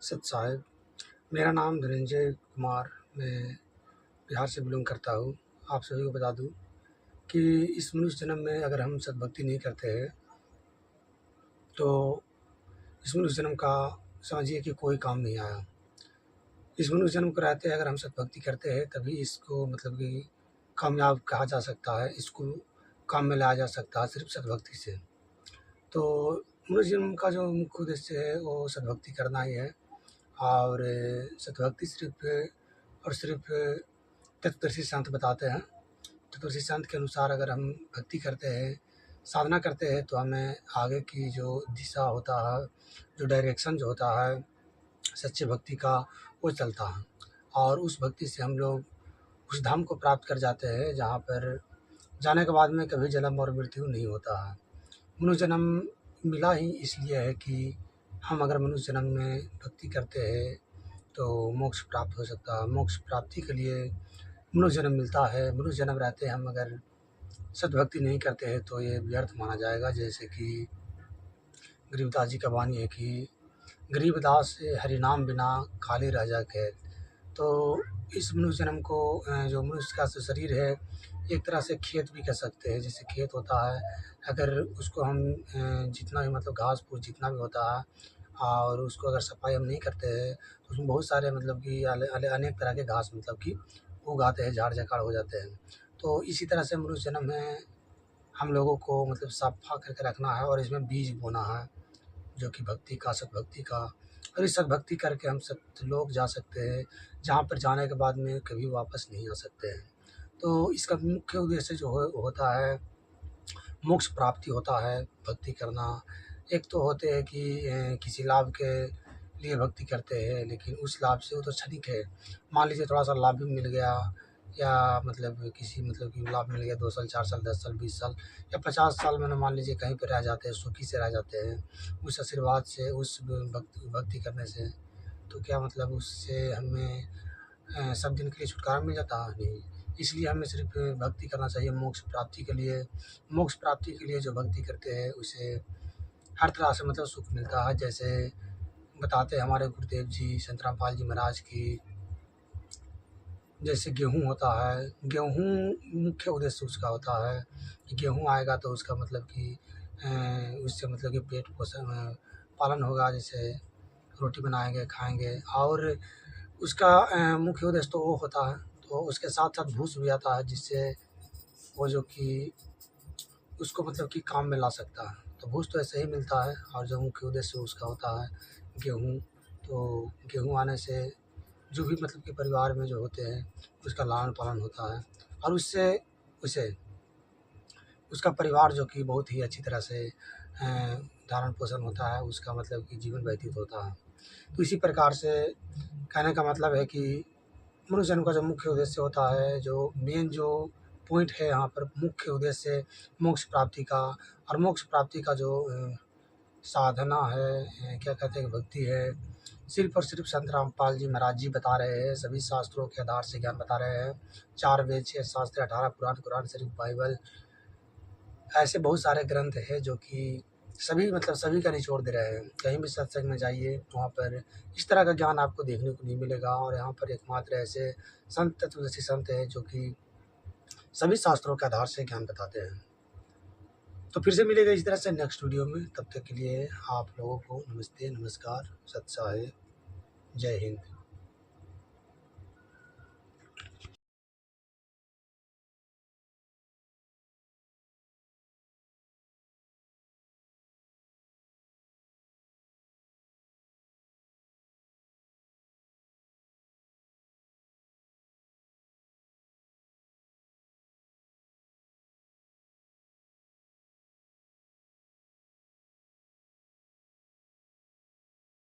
सत साहिब, मेरा नाम धनंजय कुमार, मैं बिहार से बिलॉन्ग करता हूँ। आप सभी को बता दूँ कि इस मनुष्य जन्म में अगर हम सद्भक्ति नहीं करते हैं तो इस मनुष्य जन्म का समझिए कि कोई काम नहीं आया। इस मनुष्य जन्म को रहते अगर हम सद्भक्ति करते हैं तभी इसको मतलब कि कामयाब कहा जा सकता है, इसको काम में लाया जा सकता है सिर्फ़ सद्भक्ति से। तो मनुष्य जन्म का जो मुख्य उद्देश्य है वो सद्भक्ति करना ही है और सद्भक्ति सिर्फ़ और सिर्फ़ तत्वदर्शी संत बताते हैं। तत्वदर्शी संत के अनुसार अगर हम भक्ति करते हैं, साधना करते हैं तो हमें आगे की जो दिशा होता है, जो डायरेक्शन जो होता है सच्ची भक्ति का वो चलता है और उस भक्ति से हम लोग उस धाम को प्राप्त कर जाते हैं जहाँ पर जाने के बाद में कभी जन्म और मृत्यु नहीं होता है। मनुष्य जन्म मिला ही इसलिए है कि हम अगर मनुष्य जन्म में भक्ति करते हैं तो मोक्ष प्राप्त हो सकता है। मोक्ष प्राप्ति के लिए मनुष्य जन्म मिलता है। मनुष्य जन्म रहते हम अगर सद्भक्ति नहीं करते हैं तो ये व्यर्थ माना जाएगा। जैसे कि गरीबदास जी का वाणी है कि गरीबदास हरि नाम बिना खाली रह जा खेत। तो इस मनुष्य जन्म को जो मनुष्य का जो शरीर है एक तरह से खेत भी कह सकते हैं। जैसे खेत होता है, अगर उसको हम जितना भी मतलब घास फूस जितना भी होता है और उसको अगर सफाई हम नहीं करते हैं तो उसमें बहुत सारे मतलब कि अनेक तरह के घास मतलब कि उग आते हैं, झाड़ झखाड़ हो जाते हैं। तो इसी तरह से मनुष्य जन्म में हम लोगों को मतलब साफ़ करके रखना है और इसमें बीज बोना है जो कि भक्ति का, सद्भक्ति का। और इस सद्भक्ति करके हम सत्यलोक जा सकते हैं, जहाँ पर जाने के बाद में कभी वापस नहीं आ सकते हैं। तो इसका मुख्य उद्देश्य जो है होता है मोक्ष प्राप्ति होता है भक्ति करना। एक तो होते हैं कि किसी लाभ के लिए भक्ति करते हैं, लेकिन उस लाभ से वो तो क्षणिक है। मान लीजिए थोड़ा-सा लाभ भी मिल गया या मतलब किसी मतलब कि लाभ मिल गया 2 साल, 4 साल, 10 साल, 20 साल या 50 साल में ना मान लीजिए कहीं पे रह जाते हैं, सुखी से रह जाते हैं। उस आशीर्वाद से, उस भक्ति करने से, तो क्या मतलब उससे हमें सब दिन के लिए छुटकारा मिल जाता है? नहीं। इसलिए हमें सिर्फ़ भक्ति करना चाहिए मोक्ष प्राप्ति के लिए। मोक्ष प्राप्ति के लिए जो भक्ति करते हैं उसे हर तरह से मतलब सुख मिलता है। जैसे बताते हैं हमारे गुरुदेव जी संत रामपाल जी महाराज की जैसे गेहूँ होता है, गेहूँ मुख्य उद्देश्य उसका होता है कि गेहूँ आएगा तो उसका मतलब कि उससे मतलब कि पेट पोषण पालन होगा। जैसे रोटी बनाएँगे, खाएँगे और उसका मुख्य उद्देश्य तो वो होता है। तो उसके साथ-साथ भूस भी आता है जिससे वो जो कि उसको मतलब कि काम में ला सकता है। तो भूस तो ऐसे ही मिलता है और जो मुख्य उद्देश्य उसका होता है गेहूँ। तो गेहूँ आने से जो भी मतलब कि परिवार में जो होते हैं उसका लालन-पालन होता है और उससे उसे उसका परिवार जो कि बहुत ही अच्छी तरह से धारण-पोषण होता है, उसका मतलब कि जीवन व्यतीत होता है। तो इसी प्रकार से कहने का मतलब है कि मनुष्य जन्म का जो मुख्य उद्देश्य होता है, जो मेन जो पॉइंट है यहाँ पर मुख्य उद्देश्य मोक्ष प्राप्ति का और मोक्ष प्राप्ति का जो साधना है क्या कहते हैं कि भक्ति है, सिर्फ़ और सिर्फ़ संत रामपाल जी महाराज जी बता रहे हैं, सभी शास्त्रों के आधार से ज्ञान बता रहे हैं। 4 वेद, 6 शास्त्र, 18 पुराण, कुरान शरीफ, बाइबल ऐसे बहुत सारे ग्रंथ हैं जो कि सभी मतलब सभी का निचोड़ दे रहे हैं। कहीं भी सत्संग में जाइए वहाँ पर इस तरह का ज्ञान आपको देखने को नहीं मिलेगा और यहाँ पर एकमात्र ऐसे संत तत्वदर्शी संत हैं जो कि सभी शास्त्रों के आधार से ज्ञान बताते हैं। तो फिर से मिलेगा इस तरह से नेक्स्ट वीडियो में, तब तक के लिए आप लोगों को नमस्ते, नमस्कार, सत साहिब, जय हिंद।